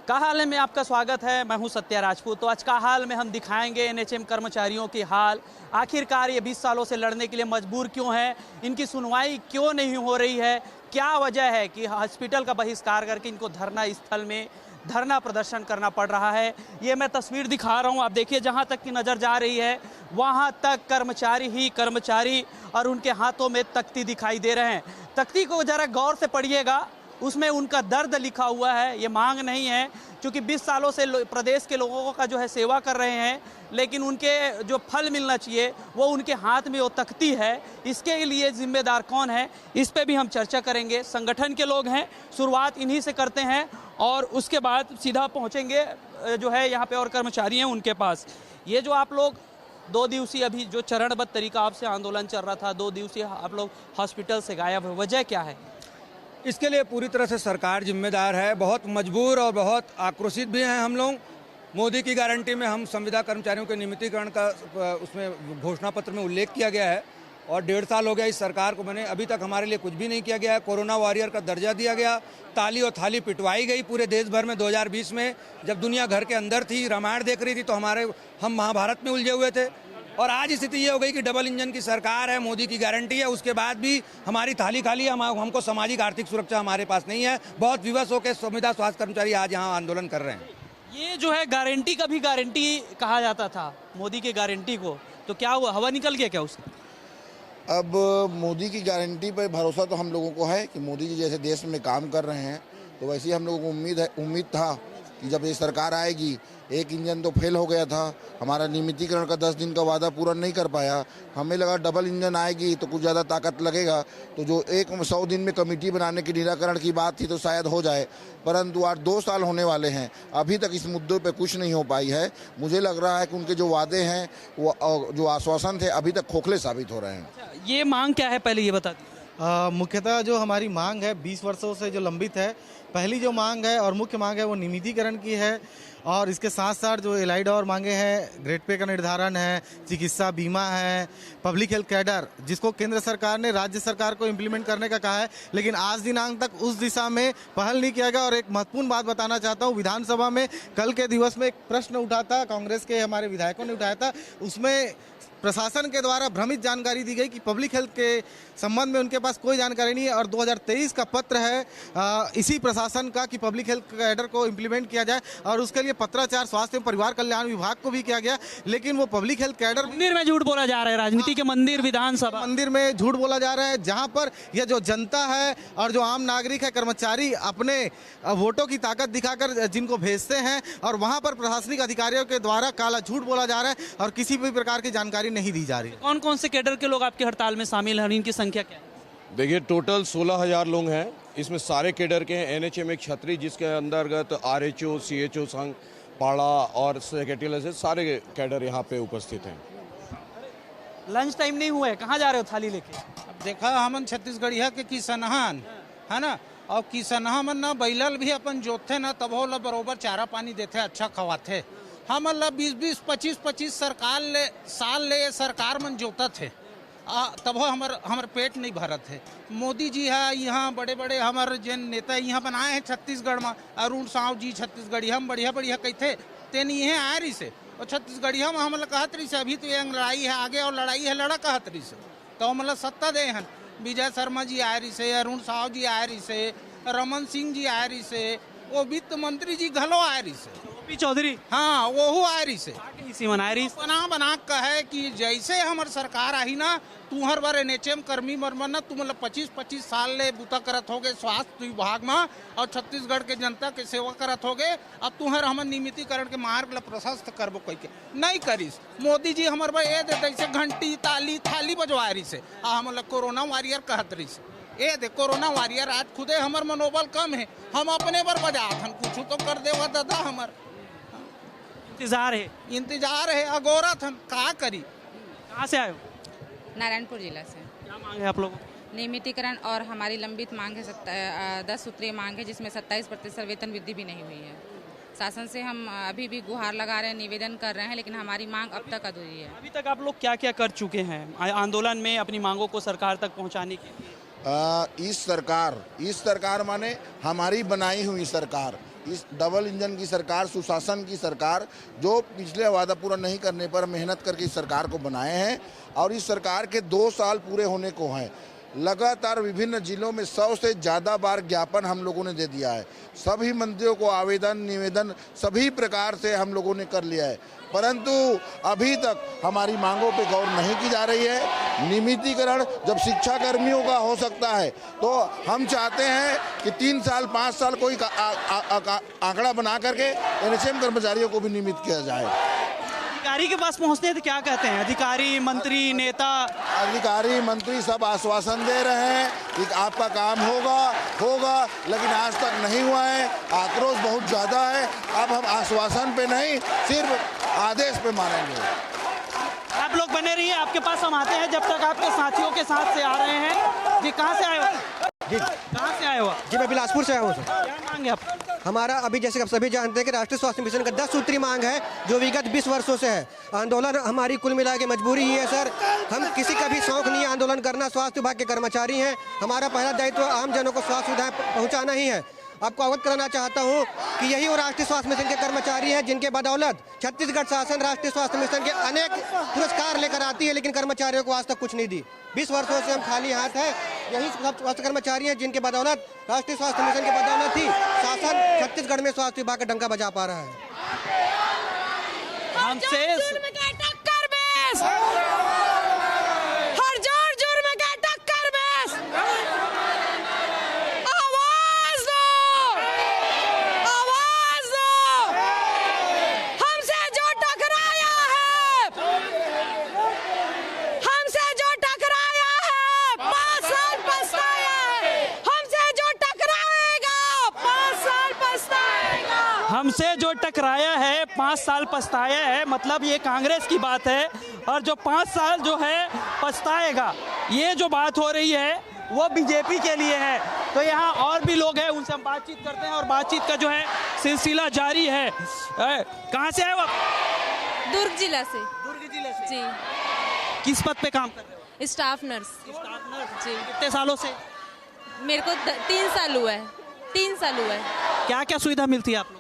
का हाल में आपका स्वागत है। मैं हूं सत्या राजपूत। तो आज का हाल में हम दिखाएंगे एनएचएम कर्मचारियों की हाल। आखिरकार ये 20 सालों से लड़ने के लिए मजबूर क्यों है, इनकी सुनवाई क्यों नहीं हो रही है, क्या वजह है कि हॉस्पिटल का बहिष्कार करके इनको धरना स्थल में धरना प्रदर्शन करना पड़ रहा है। ये मैं तस्वीर दिखा रहा हूँ, आप देखिए, जहाँ तक की नज़र जा रही है वहाँ तक कर्मचारी ही कर्मचारी और उनके हाथों में तख्ती दिखाई दे रहे हैं। तख्ती को ज़रा गौर से पढ़िएगा, उसमें उनका दर्द लिखा हुआ है। ये मांग नहीं है, क्योंकि 20 सालों से प्रदेश के लोगों का जो है सेवा कर रहे हैं, लेकिन उनके जो फल मिलना चाहिए वो उनके हाथ में वो तख्ती है। इसके लिए जिम्मेदार कौन है, इस पे भी हम चर्चा करेंगे। संगठन के लोग हैं, शुरुआत इन्हीं से करते हैं और उसके बाद सीधा पहुंचेंगे जो है यहाँ पे और कर्मचारी हैं उनके पास। ये जो आप लोग 2 दिवसीय अभी जो चरणबद्ध तरीका आपसे आंदोलन चल रहा था, 2 दिवसीय आप लोग हॉस्पिटल से गायब है, वजह क्या है? इसके लिए पूरी तरह से सरकार जिम्मेदार है। बहुत मजबूर और बहुत आक्रोशित भी हैं हम लोग। मोदी की गारंटी में हम संविदा कर्मचारियों के नियमितीकरण का उसमें घोषणा पत्र में उल्लेख किया गया है और 1.5 साल हो गया इस सरकार को बने, अभी तक हमारे लिए कुछ भी नहीं किया गया है। कोरोना वॉरियर का दर्जा दिया गया, ताली और थाली पिटवाई गई पूरे देश भर में। 2020 में जब दुनिया घर के अंदर थी, रामायण देख रही थी, तो हम महाभारत में उलझे हुए थे। और आज स्थिति ये हो गई कि डबल इंजन की सरकार है, मोदी की गारंटी है, उसके बाद भी हमारी थाली खाली है। हमको सामाजिक आर्थिक सुरक्षा हमारे पास नहीं है। बहुत विवश होकर संविदा स्वास्थ्य कर्मचारी आज यहाँ आंदोलन कर रहे हैं। ये जो है गारंटी का भी गारंटी कहा जाता था, मोदी की गारंटी को, तो क्या हुआ, हवा निकल गया क्या उसका? अब मोदी की गारंटी पर भरोसा तो हम लोगों को है कि मोदी जी जैसे देश में काम कर रहे हैं, तो वैसे ही हम लोगों को उम्मीद था कि जब ये सरकार आएगी। एक इंजन तो फेल हो गया था, हमारा नियमितीकरण का 10 दिन का वादा पूरा नहीं कर पाया। हमें लगा डबल इंजन आएगी तो कुछ ज़्यादा ताकत लगेगा, तो जो 100 दिन में कमेटी बनाने की निराकरण की बात थी तो शायद हो जाए, परंतु आज 2 साल होने वाले हैं, अभी तक इस मुद्दे पे कुछ नहीं हो पाई है। मुझे लग रहा है कि उनके जो वादे हैं, वो जो आश्वासन थे, अभी तक खोखले साबित हो रहे हैं। ये मांग क्या है, पहले ये बता दीजिए। मुख्यतः जो हमारी मांग है 20 वर्षों से जो लंबित है, पहली जो मांग है और मुख्य मांग है वो नियमितीकरण की है। और इसके साथ साथ जो एलाइड और मांगे हैं, ग्रेड पे का निर्धारण है, चिकित्सा बीमा है, पब्लिक हेल्थ कैडर, जिसको केंद्र सरकार ने राज्य सरकार को इम्प्लीमेंट करने का कहा है, लेकिन आज दिनांक तक उस दिशा में पहल नहीं किया गया। और एक महत्वपूर्ण बात बताना चाहता हूँ, विधानसभा में कल के दिवस में एक प्रश्न उठा था, कांग्रेस के हमारे विधायकों ने उठाया था, उसमें प्रशासन के द्वारा भ्रमित जानकारी दी गई कि पब्लिक हेल्थ के संबंध में उनके पास कोई जानकारी नहीं है। और 2023 का पत्र है इसी प्रशासन का कि पब्लिक हेल्थ कैडर को इम्प्लीमेंट किया जाए, और उसके लिए पत्राचार स्वास्थ्य एवं परिवार कल्याण विभाग को भी किया गया, लेकिन वो पब्लिक हेल्थ कैडर मंदिर में झूठ बोला जा रहा है, राजनीति के मंदिर, विधानसभा मंदिर में झूठ बोला जा रहा है, जहां पर यह जो जनता है और जो आम नागरिक है, कर्मचारी अपने वोटों की ताकत दिखाकर जिनको भेजते हैं, और वहां पर प्रशासनिक अधिकारियों के द्वारा काला झूठ बोला जा रहा है और किसी भी प्रकार की जानकारी नहीं दी जा रही। कौन कौन से कैडर के लोग आपकी हड़ताल में शामिल हैं और इनकी संख्या क्या है? देखिए, टोटल 16,000 लोग हैं, इसमें सारे कैडर के हैं। एनएचएम एक छतरी जिसके अंतर्गत आरएचओ, सीएचओ संघ, पाड़ा और सेक्रेटरी से सारे कैडर यहाँ पे उपस्थित हैं। लंच टाइम नहीं हुआ है, कहाँ जा रहे हो थाली लेके? अब देखा हमन छत्तीसगढ़िया के किसनहन है ना, और किसनहा मन ना बैलल भी अपन जोते ना, तब ला बरोबर चारा पानी देते, अच्छा खवाते। हमन ला 20-20, 25-25 साल ले सरकार मन जोता थे, तब हमर पेट नहीं भरत है। मोदी जी है यहाँ, बड़े बड़े हमारे जिन नेता यहाँ बनाए हैं छत्तीसगढ़ में, अरुण साव जी छत्तीसगढ़ी हम बढ़िया बढ़िया कहते, तेन यहाँ आए रही से, और छत्तीसगढ़िया में हमला कहत रही से अभी तो ये लड़ाई है आगे, और लड़ाई है लड़ा कहत रही से, तो हमला सत्ता दे हैं। विजय शर्मा जी आए रही से, अरुण साव जी आए रही से, रमन सिंह जी आए रही से, वो वित्त मंत्री जी घलो आए रही से, चौधरी, हाँ वो आए रही से बना कहे कि जैसे हमार सरकार आई ना, तुम्हार बार एनएचएम कर्मी मरमन ना, तुम 25-25 साल ले बूता करत होगे स्वास्थ्य विभाग में, और छत्तीसगढ़ के जनता के सेवा करत होगे। अब तुम्हार हमर नियमितीकरण के मार्ग ला प्रशस्त करबो कह के नहीं करीस। मोदी जी हमार बा ये देते से घंटी ताली थाली बजवा रही से, हम कोरोना वॉरियर कहत रही से। ए दे कोरोना वॉरियर आज खुदे हमर मनोबल कम है, हम अपने बार बजात हम कुछ तो कर देवा दादा, हमार इंतजार है अगोरत हम का करी। कहाँ से आए हो? नारायणपुर जिला से। क्या मांग है आप लोगों? नियमितीकरण और हमारी लंबित मांग है 10 सूत्रीय मांग है, जिसमें 27% वेतन वृद्धि भी नहीं हुई है। शासन से हम अभी भी गुहार लगा रहे हैं, निवेदन कर रहे हैं, लेकिन हमारी मांग अब तक अधूरी है। अभी तक आप लोग क्या क्या कर चुके हैं आंदोलन में अपनी मांगों को सरकार तक पहुँचाने के लिए? इस सरकार माने हमारी बनाई हुई सरकार, इस डबल इंजन की सरकार, सुशासन की सरकार, जो पिछले वादा पूरा नहीं करने पर मेहनत करके इस सरकार को बनाए हैं और इस सरकार के 2 साल पूरे होने को हैं। लगातार विभिन्न जिलों में 100 से ज़्यादा बार ज्ञापन हम लोगों ने दे दिया है। सभी मंत्रियों को आवेदन निवेदन सभी प्रकार से हम लोगों ने कर लिया है, परंतु अभी तक हमारी मांगों पे गौर नहीं की जा रही है। नियमितीकरण जब शिक्षा कर्मियों का हो सकता है तो हम चाहते हैं कि 3 साल 5 साल कोई आंकड़ा बना करके एनएचएम कर्मचारियों को भी नियमित किया जाए। अधिकारी के पास पहुंचते हैं तो क्या कहते हैं अधिकारी, मंत्री, नेता? अधिकारी मंत्री सब आश्वासन दे रहे हैं कि आपका काम होगा, लेकिन आज तक नहीं हुआ है। आक्रोश बहुत ज़्यादा है। अब हम आश्वासन पे नहीं, सिर्फ आदेश पे मानेंगे। आप लोग बने रहिए, आपके पास हम आते हैं जब तक आपके साथियों के साथ से आ रहे हैं। जी कहाँ से आए हो? जी कहाँ से आए हो? जी मैं बिलासपुर से आया हूँ सर। क्या मांग है आप? हमारा अभी जैसे आप सभी जानते हैं कि राष्ट्रीय स्वास्थ्य मिशन का 10 सूत्री मांग है जो विगत 20 वर्षों से है। आंदोलन हमारी कुल मिला के मजबूरी ही है सर। हम किसी का भी शौक नहीं है आंदोलन करना। स्वास्थ्य विभाग के कर्मचारी हैं। हमारा पहला दायित्व आम जनों को स्वास्थ्य सुविधाएं पहुंचाना ही है। आपको अवगत कराना चाहता हूं कि यही वो राष्ट्रीय स्वास्थ्य मिशन के कर्मचारी हैं जिनके बदौलत छत्तीसगढ़ शासन राष्ट्रीय स्वास्थ्य मिशन के अनेक पुरस्कार लेकर आती है, लेकिन कर्मचारियों को आज तक कुछ नहीं दी। 20 वर्षों से हम खाली हाथ हैं। यही स्वास्थ्य कर्मचारी हैं जिनके बदौलत राष्ट्रीय स्वास्थ्य मिशन के बदौलत ही शासन छत्तीसगढ़ में स्वास्थ्य विभाग का डंका बजा पा रहा है। हमसे जो टकराया है 5 साल पछताया है, मतलब ये कांग्रेस की बात है। और जो 5 साल जो है पछताएगा, ये जो बात हो रही है वो बीजेपी के लिए है। तो यहाँ और भी लोग हैं, उनसे हम बातचीत करते हैं और बातचीत का जो है सिलसिला जारी है। कहाँ से आए हो आप? दुर्ग जिला से। दुर्ग जिले से? जी। किस पद पे काम कर रहे हो? Staff nurse. Staff nurse? जी। कितने सालों से? मेरे को 3 साल हुआ है। 3 साल हुआ है। क्या क्या सुविधा मिलती है आप लोगों को?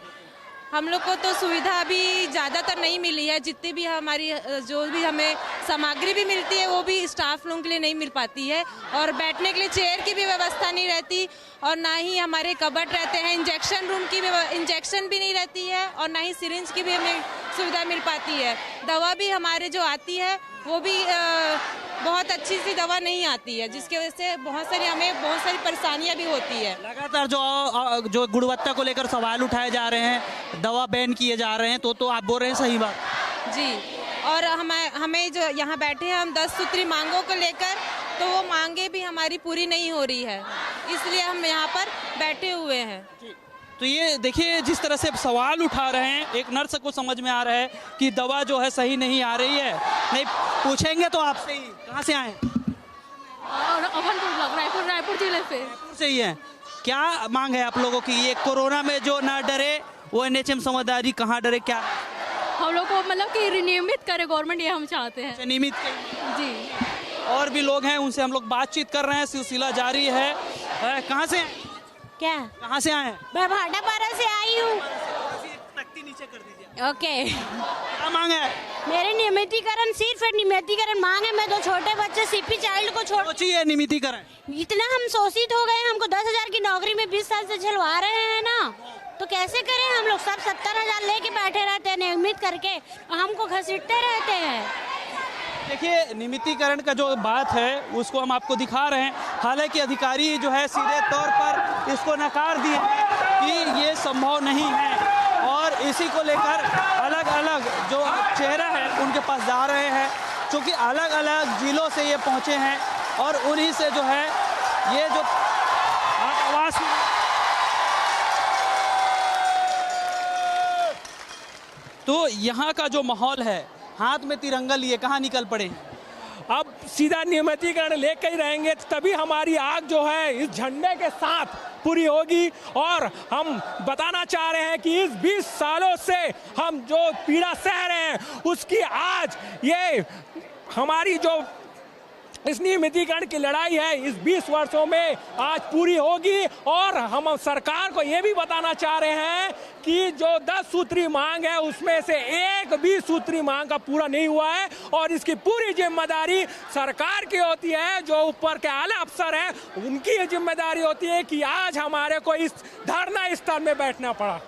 हम लोग को तो सुविधा अभी ज़्यादातर नहीं मिली है। जितनी भी हमारी जो भी हमें सामग्री भी मिलती है वो भी स्टाफ लोगों के लिए नहीं मिल पाती है। और बैठने के लिए चेयर की भी व्यवस्था नहीं रहती और ना ही हमारे कबर्ड रहते हैं। इंजेक्शन रूम की इंजेक्शन भी नहीं रहती है और ना ही सिरिंज की भी हमें सुविधा मिल पाती है। दवा भी हमारे जो आती है वो भी बहुत अच्छी सी दवा नहीं आती है, जिसकी वजह से हमें बहुत सारी परेशानियां भी होती है। लगातार जो गुणवत्ता को लेकर सवाल उठाए जा रहे हैं, दवा बैन किए जा रहे हैं, तो आप बोल रहे हैं सही बात? जी। और हमें जो यहाँ बैठे हैं हम 10 सूत्री मांगों को लेकर, तो वो मांगे भी हमारी पूरी नहीं हो रही है, इसलिए हम यहाँ पर बैठे हुए हैं। तो ये देखिए जिस तरह से सवाल उठा रहे हैं, एक नर्स को समझ में आ रहा है कि दवा जो है सही नहीं आ रही है। नहीं पूछेंगे तो आपसे ही, कहाँ से आए? रायपुर जिले से। रायपुर से ही है। क्या मांग है आप लोगों की? ये कोरोना में जो ना डरे वो एनएचएम समझदारी कहाँ डरे? क्या हम लोग को मतलब कि नियमित करे गवर्नमेंट, ये हम चाहते हैं। नियमित जी। और भी लोग हैं, उनसे हम लोग बातचीत कर रहे हैं, सिलसिला जारी है। कहाँ से? क्या? कहाँ से आए? मैं भाटापारा से आई हूँ। तख्ती नीचे कर दीजिए। ओके। क्या मांग है? मेरे नियमितीकरण, सिर्फ नियमितीकरण मांग है। मैं 2 छोटे बच्चे सीपी चाइल्ड को छोड़ चाहिए नियमितीकरण। इतना हम शोषित हो गए, हमको 10,000 की नौकरी में 20 साल से झलवा रहे हैं ना, तो कैसे करें? हम लोग सब 70,000 लेके बैठे रहते हैं नियमित करके, हमको घसीटते रहते हैं। देखिए नियमितीकरण का जो बात है उसको हम आपको दिखा रहे हैं। हालांकि अधिकारी जो है सीधे तौर पर इसको नकार दिए हैं कि ये संभव नहीं है और इसी को लेकर अलग अलग जो चेहरा है उनके पास जा रहे हैं, क्योंकि अलग अलग जिलों से ये पहुंचे हैं और उन्हीं से जो है ये जो आवास तो यहाँ का जो माहौल है, हाथ में तिरंगा लिए कहाँ निकल पड़े हैं। अब सीधा नियमितीकरण लेकर ही रहेंगे तभी हमारी आग जो है इस झंडे के साथ पूरी होगी। और हम बताना चाह रहे हैं कि इस 20 सालों से हम जो पीड़ा सह रहे हैं उसकी आज ये हमारी जो इस नियमितीकरण की लड़ाई है इस 20 वर्षों में आज पूरी होगी। और हम सरकार को ये भी बताना चाह रहे हैं कि जो 10 सूत्री मांग है उसमें से एक भी सूत्री मांग का पूरा नहीं हुआ है और इसकी पूरी जिम्मेदारी सरकार की होती है। जो ऊपर के आला अफसर हैं उनकी जिम्मेदारी होती है कि आज हमारे को इस धरना स्थल में बैठना पड़ा।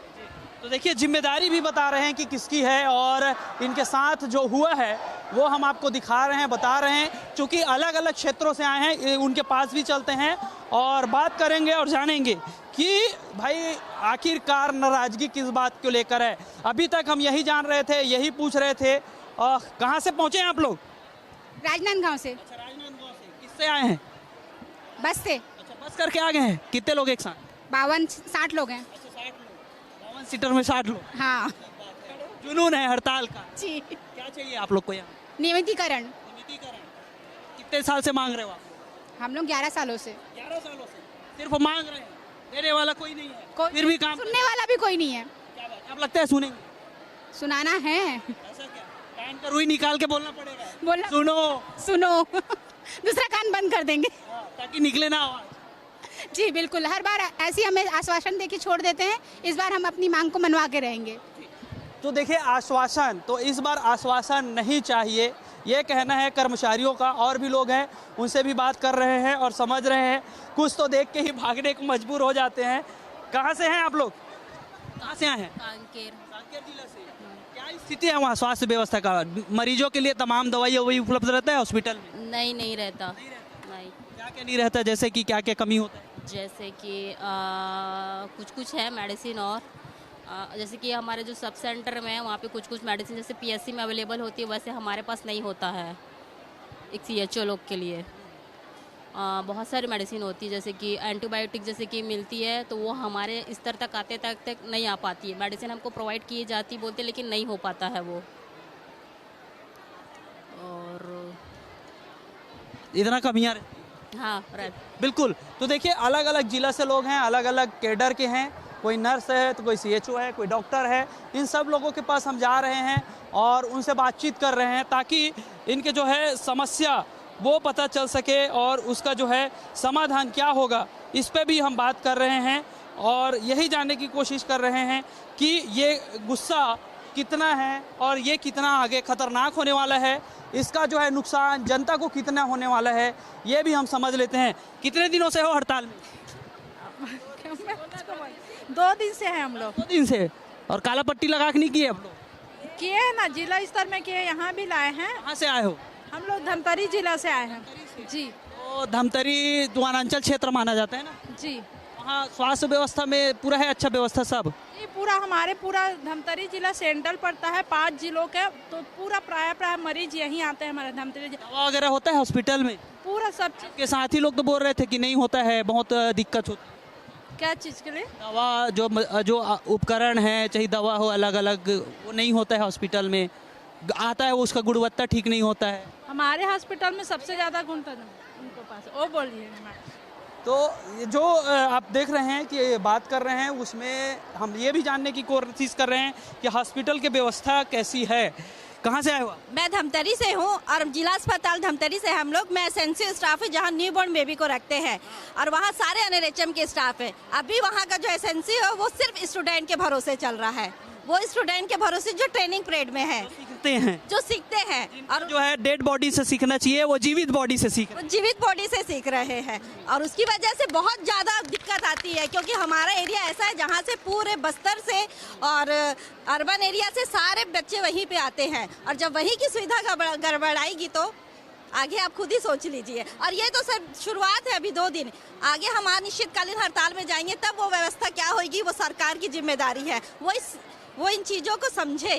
तो देखिए जिम्मेदारी भी बता रहे हैं कि किसकी है और इनके साथ जो हुआ है वो हम आपको दिखा रहे हैं, बता रहे हैं। चूँकि अलग अलग क्षेत्रों से आए हैं उनके पास भी चलते हैं और बात करेंगे और जानेंगे कि भाई आखिरकार नाराजगी किस बात को लेकर है। अभी तक हम यही जान रहे थे, यही पूछ रहे थे। कहाँ से पहुँचे हैं आप लोग? राजनांदगांव से। अच्छा, राजनांदगांव से। किससे आए हैं? बस से। अच्छा, बस करके आ गए हैं। कितने लोग एक साथ? 52-60 लोग हैं। 52 सीटर में 60 लोग। हाँ, जुनून है हड़ताल का जी। क्या चाहिए आप लोग को यहाँ? नियमितीकरण। कितने साल से मांग रहे हो आप? हम लोग 11 सालों से। 11 सालों से सिर्फ मांग रहे हैं, देने वाला कोई नहीं है। फिर भी काम सुनने वाला भी कोई नहीं है। क्या बात है? आप लगता है सुनेंगे? सुनाना है। ऐसा क्या? कान का रुई निकाल के बोलना पड़ेगा। बोलना सुनो दूसरा कान बंद कर देंगे ताकि निकले ना आवाज। जी बिल्कुल, हर बार ऐसी हमें आश्वासन देके छोड़ देते हैं। इस बार हम अपनी मांग को मनवा के रहेंगे। तो देखिए आश्वासन, तो इस बार आश्वासन नहीं चाहिए, ये कहना है कर्मचारियों का। और भी लोग हैं उनसे भी बात कर रहे हैं और समझ रहे हैं। कुछ तो देख के ही भागने को मजबूर हो जाते हैं। कहाँ से हैं आप लोग? कहाँ से आए हैं? कांकेर जिला से। क्या स्थिति है वहाँ स्वास्थ्य व्यवस्था का? मरीजों के लिए तमाम दवाई वही उपलब्ध रहता है हॉस्पिटल में? नहीं रहता। नहीं। क्या नहीं रहता? जैसे कि क्या क्या कमी होता है? जैसे कि कुछ है मेडिसिन और जैसे कि हमारे जो सब सेंटर में है वहाँ पे कुछ मेडिसिन जैसे पीएससी में अवेलेबल होती है वैसे हमारे पास नहीं होता है। एक सीएचओ लोग के लिए बहुत सारी मेडिसिन होती है जैसे कि एंटीबायोटिक जैसे कि मिलती है तो वो हमारे स्तर तक आते तक नहीं आ पाती है। मेडिसिन हमको प्रोवाइड की जाती बोलते लेकिन नहीं हो पाता है वो। और इतना कमियाँ हाँ बिल्कुल। तो देखिए अलग अलग जिला से लोग हैं, अलग अलग कैडर के हैं। कोई नर्स है तो कोई सीएचओ है, कोई डॉक्टर है। इन सब लोगों के पास हम जा रहे हैं और उनसे बातचीत कर रहे हैं ताकि इनके जो है समस्या वो पता चल सके और उसका जो है समाधान क्या होगा इस पे भी हम बात कर रहे हैं। और यही जानने की कोशिश कर रहे हैं कि ये गुस्सा कितना है और ये कितना आगे खतरनाक होने वाला है। इसका जो है नुकसान जनता को कितना होने वाला है ये भी हम समझ लेते हैं। कितने दिनों से हो हड़ताल में? 2 दिन से हैं हम लोग। 2 दिन से। और काला पट्टी लगा के नहीं किए आप लोग? किए हैं ना, जिला स्तर में किए, यहाँ भी लाए हैं। कहाँ से आए हो? हम लोग धमतरी जिला से आए हैं। जी। तो धमतरी द्वारांचल क्षेत्र माना जाता है ना? जी। वहाँ स्वास्थ्य व्यवस्था में पूरा है, अच्छा व्यवस्था सब? ये पूरा धमतरी जिला सेंट्रल पड़ता है 5 जिलों के, तो पूरा प्राय मरीज यहीं आते हैं हमारे धमतरी। दवा वगैरह होता है हॉस्पिटल में? पूरा सब चीज के साथी लोग तो बोल रहे थे कि नहीं होता है, बहुत दिक्कत होती है। क्या चीज़ के लिए? दवा जो उपकरण है चाहे दवा हो अलग अलग वो नहीं होता है हॉस्पिटल में, आता है वो उसका गुणवत्ता ठीक नहीं होता है। हमारे हॉस्पिटल में सबसे ज़्यादा गुण उनको पास वो बोलिए। तो जो आप देख रहे हैं कि बात कर रहे हैं उसमें हम ये भी जानने की कोशिश कर रहे हैं कि हॉस्पिटल की व्यवस्था कैसी है। कहाँ से आए हो? मैं धमतरी से हूँ और जिला अस्पताल धमतरी से हम लोग। मैं एसेंशियल स्टाफ है जहाँ न्यूबॉर्न बेबी को रखते हैं और वहाँ सारे एनएचएम के स्टाफ है। अभी वहाँ का जो एसेंसी है वो सिर्फ स्टूडेंट के भरोसे चल रहा है। वो स्टूडेंट के भरोसे जो ट्रेनिंग पीरियड में है जो सीखते हैं और जो है डेड बॉडी से सीखना चाहिए वो जीवित बॉडी से सीख रहे हैं और उसकी वजह से बहुत ज़्यादा दिक्कत आती है क्योंकि हमारा एरिया ऐसा है जहाँ से पूरे बस्तर से और अर्बन एरिया से सारे बच्चे वहीं पे आते हैं और जब वहीं की सुविधा गड़बड़ाएगी तो आगे आप खुद ही सोच लीजिए। और ये तो सिर्फ शुरुआत है, अभी 2 दिन आगे हम अनिश्चितकालीन हड़ताल में जाएंगे तब वो व्यवस्था क्या होगी वो सरकार की जिम्मेदारी है। वो इन चीज़ों को समझे।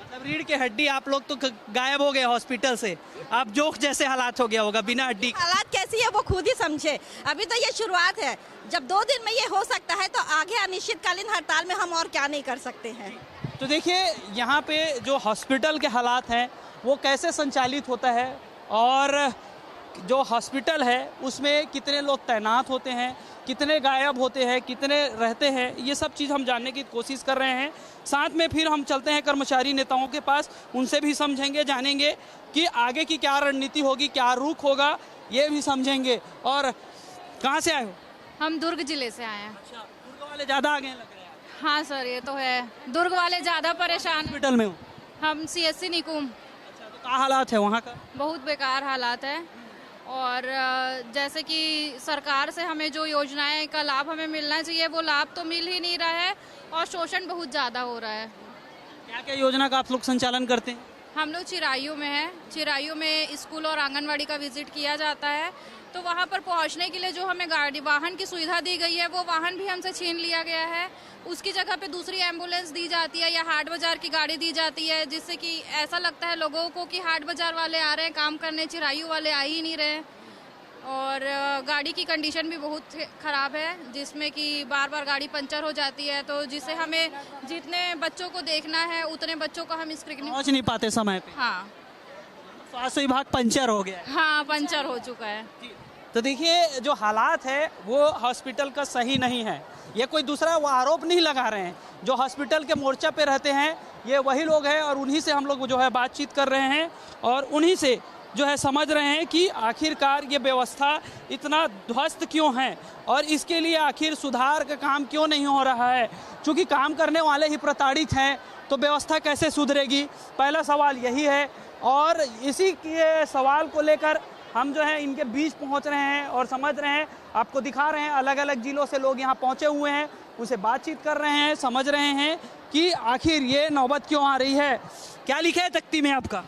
मतलब रीढ़ की हड्डी आप लोग तो गायब हो गए हॉस्पिटल से, अब जोक जैसे हालात हो गया होगा बिना हड्डी। हालात कैसी है वो खुद ही समझे। अभी तो ये शुरुआत है, जब 2 दिन में ये हो सकता है तो आगे अनिश्चितकालीन हड़ताल में हम और क्या नहीं कर सकते हैं। तो देखिए यहाँ पे जो हॉस्पिटल के हालात हैं वो कैसे संचालित होता है और जो हॉस्पिटल है उसमें कितने लोग तैनात होते हैं कितने गायब होते हैं, कितने रहते हैं, ये सब चीज़ हम जानने की कोशिश कर रहे हैं। साथ में फिर हम चलते हैं कर्मचारी नेताओं के पास, उनसे भी समझेंगे, जानेंगे कि आगे की क्या रणनीति होगी, क्या रुख होगा, ये भी समझेंगे। और कहाँ से आए हो? हम दुर्ग जिले से आए हैं। अच्छा, दुर्ग वाले ज़्यादा आगे लग रहे हैं। हाँ सर, ये तो है, दुर्ग वाले ज़्यादा परेशान। हॉस्पिटल में हो? हम CSC निकुम। अच्छा, तो क्या हालात है वहाँ का? बहुत बेकार हालात है। और जैसे कि सरकार से हमें जो योजनाएं का लाभ हमें मिलना चाहिए वो लाभ तो मिल ही नहीं रहा है और शोषण बहुत ज़्यादा हो रहा है। क्या क्या योजना का आप लोग संचालन करते हैं? हम लोग चिरायू में हैं। चिरायू में स्कूल और आंगनवाड़ी का विजिट किया जाता है, तो वहाँ पर पहुँचने के लिए जो हमें गाड़ी वाहन की सुविधा दी गई है वो वाहन भी हमसे छीन लिया गया है। उसकी जगह पे दूसरी एम्बुलेंस दी जाती है या हाट बाजार की गाड़ी दी जाती है, जिससे कि ऐसा लगता है लोगों को कि हाट बाजार वाले आ रहे हैं काम करने, चिरायू वाले आ ही नहीं रहे। और गाड़ी की कंडीशन भी बहुत ख़राब है, जिसमें कि बार बार गाड़ी पंचर हो जाती है, तो जिससे हमें जितने बच्चों को देखना है उतने बच्चों का हम स्क्रीनिंग पहुँच नहीं पाते समय पे। हाँ, स्वास्थ्य विभाग पंचर हो गया है। हाँ पंचर हो चुका है। तो देखिए, जो हालात है वो हॉस्पिटल का सही नहीं है। ये कोई दूसरा वो आरोप नहीं लगा रहे हैं, जो हॉस्पिटल के मोर्चा पे रहते हैं ये वही लोग हैं और उन्हीं से हम लोग जो है बातचीत कर रहे हैं और उन्हीं से जो है समझ रहे हैं कि आखिरकार ये व्यवस्था इतना ध्वस्त क्यों है और इसके लिए आखिर सुधार का काम क्यों नहीं हो रहा है। चूँकि काम करने वाले ही प्रताड़ित हैं तो व्यवस्था कैसे सुधरेगी, पहला सवाल यही है। और इसी के सवाल को लेकर हम जो है इनके बीच पहुंच रहे हैं और समझ रहे हैं, आपको दिखा रहे हैं, अलग अलग जिलों से लोग यहाँ पहुँचे हुए हैं, उनसे बातचीत कर रहे हैं, समझ रहे हैं कि आखिर ये नौबत क्यों आ रही है। क्या लिखा है तख्ती में आपका?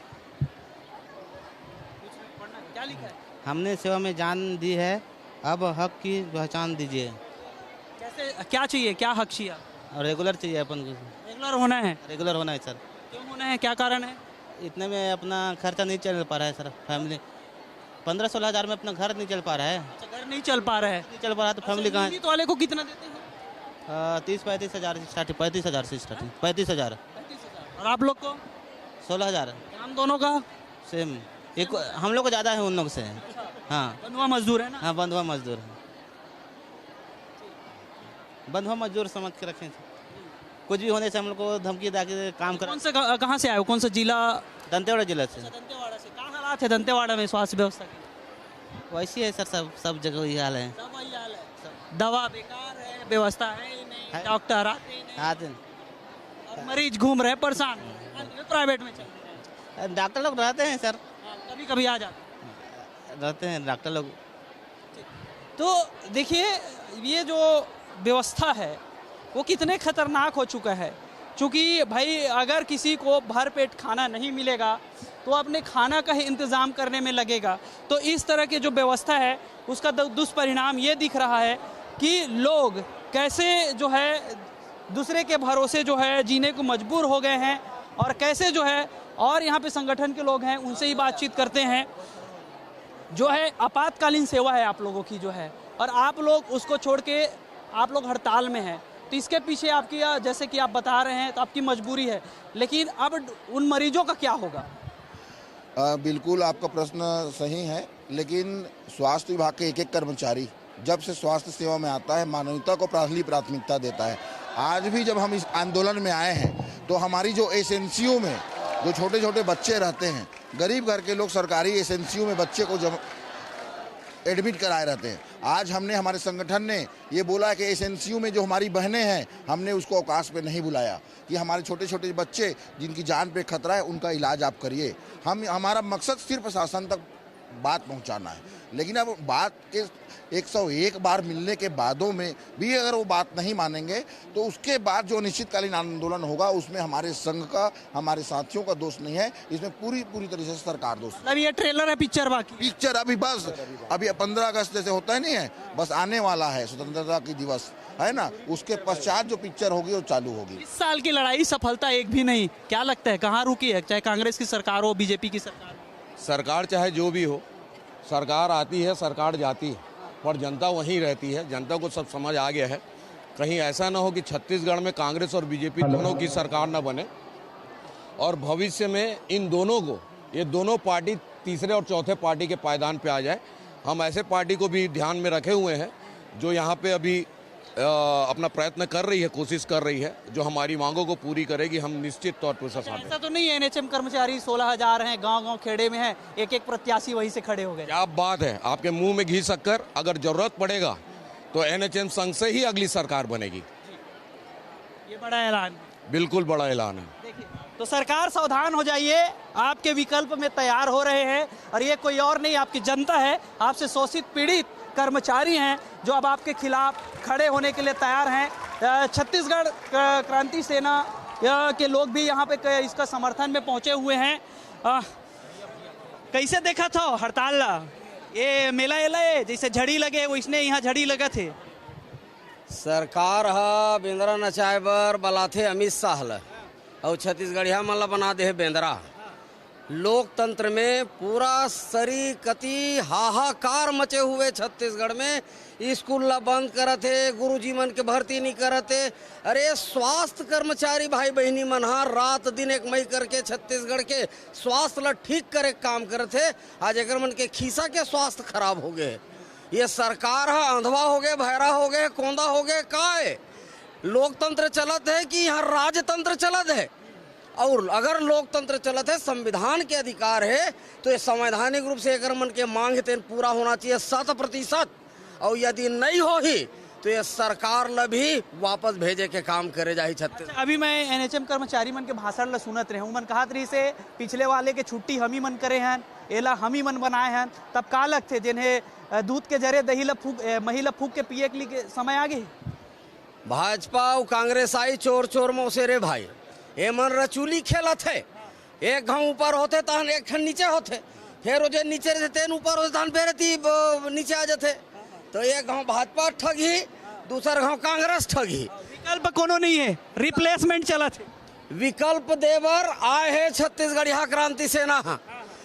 क्या लिखा है? हमने सेवा में जान दी है, अब हक की पहचान दीजिए। कैसे, क्या चाहिए, क्या हक चाहिए? रेगुलर चाहिए अपन को। रेगुलर होना है? रेगुलर होना है सर। क्यों होना है, क्या कारण है? इतने में अपना खर्चा नहीं चल पा रहा है सर। फैमिली 15-16 हज़ार में अपना घर नहीं चल पा रहा है। अच्छा, घर नहीं चल पा रहा है? नहीं चल पा रहा तो फैमिली कहाँ? तो वाले को कितना देते हैं? 30-35 हज़ार स्टार्टिंग, 35 हज़ार से स्टार्टिंग, 35 हज़ार। और आप लोग को? 16 हज़ार। हम दोनों का सेम, एक हम लोग को ज़्यादा है उन लोग से। हाँ, बंधुआ मजदूर है ना? हाँ, बंधुआ मजदूर है। बंधुआ मजदूर समझ के रखें, कुछ भी होने से हम लोग को धमकी देके काम कर। कौन से, कहाँ से आए हो, कौन सा जिला? दंतेवाड़ा जिला से। दंतेवाड़ा से। क्या हालात है दंतेवाड़ा में स्वास्थ्य व्यवस्था की? वैसी है सर, सब जगह वही हाल है। सब वही हाल है। दवा बेकार है, व्यवस्था है ही नहीं, डॉक्टर आते ही नहीं, आते और मरीज घूम रहे परेशान, प्राइवेट में चल रहे हैं। डॉक्टर लोग रहते हैं सर, कभी कभी आ जाते रहते हैं डॉक्टर लोग। तो देखिए, ये जो व्यवस्था है वो कितने खतरनाक हो चुका है। क्योंकि भाई अगर किसी को भर पेट खाना नहीं मिलेगा तो अपने खाना का ही इंतज़ाम करने में लगेगा। तो इस तरह के जो व्यवस्था है उसका दुष्परिणाम ये दिख रहा है कि लोग कैसे जो है दूसरे के भरोसे जो है जीने को मजबूर हो गए हैं और कैसे जो है, और यहाँ पे संगठन के लोग हैं उनसे ही बातचीत करते हैं। जो है आपातकालीन सेवा है आप लोगों की जो है, और आप लोग उसको छोड़ के आप लोग हड़ताल में हैं, तो इसके पीछे आपकी, जैसे कि आप बता रहे हैं, तो आपकी मजबूरी है, लेकिन अब उन मरीजों का क्या होगा? बिल्कुल आपका प्रश्न सही है, लेकिन स्वास्थ्य विभाग के एक एक कर्मचारी जब से स्वास्थ्य सेवा में आता है मानवता को पहली प्राथमिकता देता है। आज भी जब हम इस आंदोलन में आए हैं तो हमारी जो एसएनसीयू में जो छोटे छोटे बच्चे रहते हैं, गरीब घर के लोग सरकारी एसएनसीयू में बच्चे को जब एडमिट कराए रहते हैं, आज हमने, हमारे संगठन ने ये बोला कि एसएनसीयू में जो हमारी बहनें हैं हमने उसको अवकाश पे नहीं बुलाया कि हमारे छोटे छोटे बच्चे जिनकी जान पे खतरा है उनका इलाज आप करिए। हमारा मकसद सिर्फ शासन तक बात पहुंचाना है, लेकिन अब बात के 101 बार मिलने के बादों में भी अगर वो बात नहीं मानेंगे तो उसके बाद जो अनिश्चितकालीन आंदोलन होगा उसमें हमारे संघ का, हमारे साथियों का दोष नहीं है, इसमें पूरी तरह से सरकार दोष। अब ये ट्रेलर है, पिक्चर बाकी? पिक्चर अभी बस, अभी 15 अगस्त जैसे होता है नहीं है, बस आने वाला है स्वतंत्रता की दिवस है ना, उसके पश्चात जो पिक्चर होगी वो चालू होगी। इस साल की लड़ाई सफलता एक भी नहीं, क्या लगता है कहाँ रुकी है? चाहे कांग्रेस की सरकार हो, बीजेपी की सरकार हो, सरकार चाहे जो भी हो, सरकार आती है, सरकार जाती है, पर जनता वहीं रहती है। जनता को सब समझ आ गया है। कहीं ऐसा ना हो कि छत्तीसगढ़ में कांग्रेस और बीजेपी दोनों की सरकार ना बने और भविष्य में इन दोनों को, ये दोनों पार्टी तीसरे और चौथे पार्टी के पायदान पे आ जाए। हम ऐसे पार्टी को भी ध्यान में रखे हुए हैं जो यहाँ पे अभी अपना प्रयत्न कर रही है, कोशिश कर रही है, जो हमारी मांगों को पूरी करेगी, हम निश्चित तौर पर उसका साथ देंगे। ऐसा तो नहीं है एनएचएम कर्मचारी 16,000 हैं, गांव-गांव खेड़े में हैं, एक प्रत्याशी वहीं से खड़े हो गए। क्या बात है, आपके मुंह में घी शक्कर। अगर जरूरत पड़ेगा तो एनएचएम संघ से ही अगली सरकार बनेगी। ये बड़ा ऐलान, बिल्कुल बड़ा ऐलान है। देखिए तो सरकार सावधान हो जाइए, आपके विकल्प में तैयार हो रहे हैं और ये कोई और नहीं, आपकी जनता है, आपसे शोषित पीड़ित कर्मचारी हैं जो अब आपके खिलाफ खड़े होने के लिए तैयार हैं। छत्तीसगढ़ क्रांति सेना के लोग भी यहाँ पे इसका समर्थन में पहुँचे हुए हैं। कैसे देखा था हड़ताल, ये मेला एला जैसे झड़ी लगे वैसने यहाँ झड़ी लगा थे। सरकार हा बेंद्रा नचाए बर बलाथे अमित शाह ल और छत्तीसगढ़िया मन ला बना दे बेंद्रा। लोकतंत्र में पूरा सरी कति हाहाकार मचे हुए छत्तीसगढ़ में। स्कूल ला बंद करत है, गुरुजी मन के भर्ती नहीं करत है। अरे स्वास्थ्य कर्मचारी भाई बहनी मन हा रात दिन एक मई करके छत्तीसगढ़ के स्वास्थ्य ला ठीक करे काम करत है। आज एक मन के खीसा के स्वास्थ्य खराब हो गए। ये सरकार हा अंधवा हो गए, बहरा हो गए, कोंदा हो गए। का है लोकतंत्र चलत है कि यहाँ राजतंत्र चलत है? और अगर लोकतंत्र चलत है, संविधान के अधिकार है, तो ये संवैधानिक रूप से अगर मन के मांग है पूरा होना चाहिए 100%। और यदि नहीं हो ही तो ये सरकार ला भी वापस भेजे के काम करे जाही छत्तीसगढ़। अभी मैं एनएचएम कर्मचारी मन के भाषण ला सुनत रहे, मन कहत रही से पिछले वाले के छुट्टी हम ही मन करे हैं, एला हम ही मन बनाए हैं, तब का लगते जिन्हें दूध के जरे दही ला फूक मही ला फूक के पिए के लिए समय आ गई। भाजपा और कांग्रेस आई चोर चोर मौसेरे भाई, ये मन रचूली खेलत है। एक घाव ऊपर होते तहन एक ठन नीचे होते, फिर जो नीचे रहते ऊपर होते तहन फिर नीचे आ जाते। तो एक घाव भाजपा ठगी, दूसर घाव कांग्रेस ठगी। विकल्प कोनो नहीं है, रिप्लेसमेंट चलत है। विकल्प देवर आए है छत्तीसगढ़िया क्रांति सेना।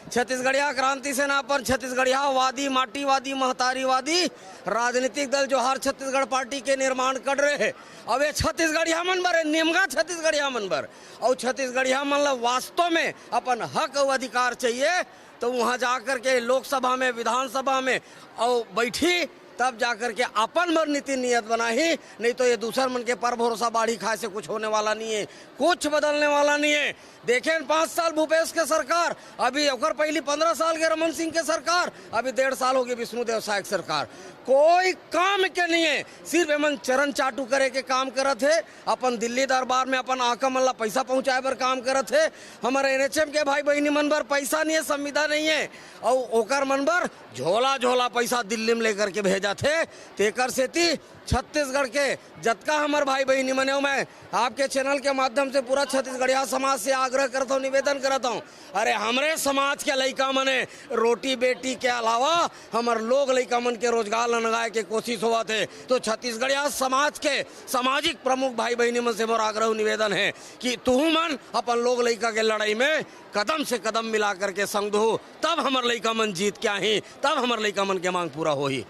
छत्तीसगढ़िया क्रांति सेना पर छत्तीसगढ़िया वादी, माटीवादी, महतारीवादी राजनीतिक दल जो हर छत्तीसगढ़ पार्टी के निर्माण कर रहे हैं। अब ये छत्तीसगढ़िया मन बर निमगा छत्तीसगढ़िया मन बर और छत्तीसगढ़िया मन वास्तव में अपन हक और अधिकार चाहिए तो वहाँ जाकर के लोकसभा में, विधानसभा में और बैठी, तब जाकर के अपन मन नीति नियत बनाही। नहीं तो ये दूसर मन के पर भरोसा बाढ़ी खाए से कुछ होने वाला नहीं है, कुछ बदलने वाला नहीं है। देखें 5 साल भूपेश के सरकार, अभी ओकर पहली 15 साल के रमन सिंह के सरकार, अभी 1.5 साल हो गए विष्णुदेव साय के सरकार। कोई काम के नहीं है, सिर्फ एमन चरण चाटू करे के काम करत है। अपन दिल्ली दरबार में अपन आका मन ला पैसा पहुंचाए बर काम करत है। हमारे एनएचएम के भाई बहनी मन बर पैसा नहीं है, संविदा नहीं है और ओकर मन बर झोला झोला पैसा दिल्ली में लेकर के भेजा थे। तेकर सेती छत्तीसगढ़ के जतका हमारे भाई बहनी मने हो, मैं आपके चैनल के माध्यम से पूरा छत्तीसगढ़िया समाज से आग्रह करता हूँ, निवेदन करता हूँ। अरे हमारे समाज के लड़का मने रोटी बेटी के अलावा हमारे लोग लड़का मन के रोजगार लगाए के कोशिश हुआ थे। तो छत्तीसगढ़िया समाज के सामाजिक प्रमुख भाई बहनी मन से मोर आग्रह निवेदन है कि तू मन अपन लोग लड़का के लड़ाई में कदम से कदम मिला करके संग दो, तब हमारे लड़का मन जीत के आही, तब हमारे लड़का मन के मांग पूरा हो ही।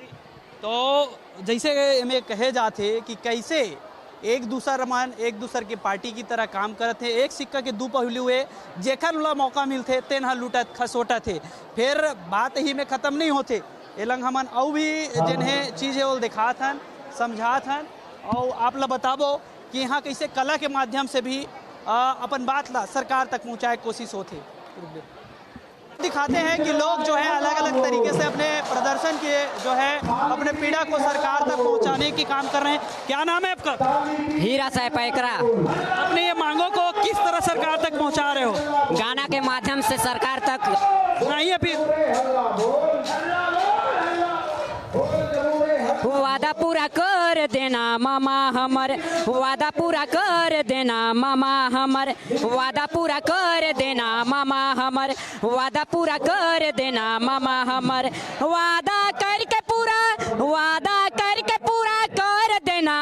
तो जैसे में कहे जाते कि कैसे एक दूसर के पार्टी की तरह काम करते, एक सिक्का के दो पहलू हुए, जेखर ला मौका मिलते तेन लुटत खसोटत है, फिर बात ही में ख़त्म नहीं होते। एलंग हमन और भी जिन्हें चीज़ें वो दिखात हन, समझात हन और आप ला बताबो कि यहाँ कैसे कला के माध्यम से भी अपन बात ला सरकार तक पहुँचाए कोशिश होती। दिखाते हैं कि लोग जो है अलग अलग तरीके से अपने प्रदर्शन के जो है अपने पीड़ा को सरकार तक पहुंचाने की काम कर रहे हैं। क्या नाम है आपका? हीरा साहब पैकरा। अपने ये मांगों को किस तरह सरकार तक पहुंचा रहे हो? गाना के माध्यम से सरकार तक। नहीं है फिर वादा पूरा कर देना मामा हमर, वादा पूरा कर देना मामा हमर, वादा पूरा कर देना मामा हमर, वादा पूरा कर देना मामा हमर, वादा करके पूरा कर देना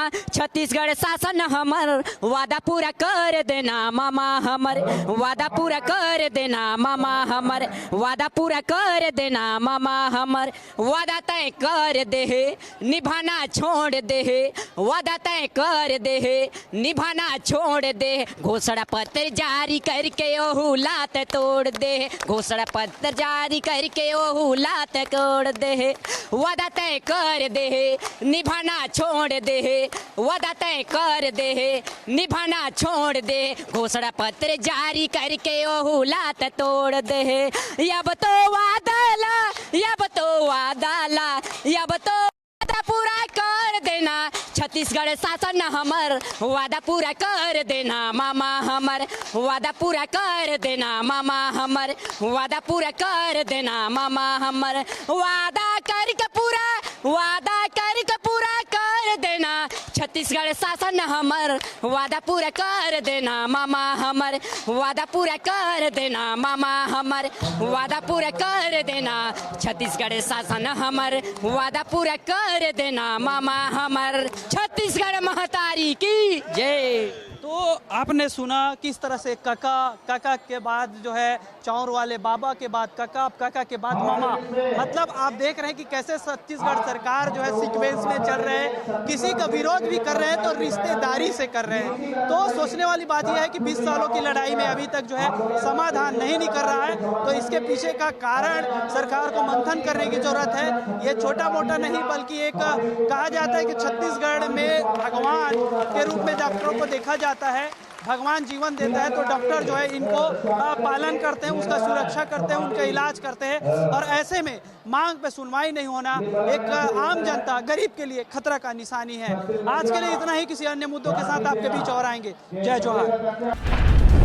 छत्तीसगढ़ शासन हमर वादा पूरा कर देना मामा हमर, वादा पूरा कर देना मामा हमर, वादा पूरा कर देना मामा हमर, वादा तय कर दे निभाना छोड़ दे, वादा तय कर दे निभाना छोड़ दे, घोषणा पत्र जारी करके ओहू लात तोड़ दे, घोषणा पत्र जारी करके ओहू लात तोड़ दे, वादा तय कर दे निभाना छोड़ दे, वादा तय कर दे निभाना छोड़ दे, घोषणा पत्र जारी करके ओहू लात तोड़ दे, अब तो वादाला, अब तो वादाला, अब तो वादा पूरा कर देना, छत्तीसगढ़ शासन हमर वादा पूरा कर देना मामा हमर, वादा पूरा कर देना मामा हमर, वादा पूरा कर देना मामा हमर, वादा करके पूरा, वादा करके पूरा कर देना, छत्तीसगढ़ शासन हमर वादा पूरा कर देना मामा हमर, वादा पूरा कर देना मामा हमर, वादा पूरा कर देना, छत्तीसगढ़ शासन हमर वादा पूरा कर देना मामा हमर, छत्तीसगढ़ महतारी की जय। तो आपने सुना किस तरह से काका, काका के बाद जो है चौर वाले बाबा के बाद काका, काका के बाद मामा, मतलब आप देख रहे हैं कि कैसे छत्तीसगढ़ सरकार जो है सीक्वेंस में चल रहे हैं, किसी का विरोध भी कर रहे हैं तो रिश्तेदारी से कर रहे हैं। तो सोचने वाली बात यह है कि 20 सालों की लड़ाई में अभी तक जो है समाधान नहीं निकल रहा है, तो इसके पीछे का कारण सरकार को मंथन करने की जरूरत है। ये छोटा मोटा नहीं बल्कि एक कहा जाता है कि छत्तीसगढ़ में भगवान के रूप में डॉक्टरों को देखा जाता है, भगवान जीवन देता है तो डॉक्टर जो है इनको पालन करते हैं, उसका सुरक्षा करते हैं, उनका इलाज करते हैं, और ऐसे में मांग पे सुनवाई नहीं होना एक आम जनता गरीब के लिए खतरा का निशानी है। आज के लिए इतना ही, किसी अन्य मुद्दों के साथ आपके बीच और आएंगे। जय जोहार।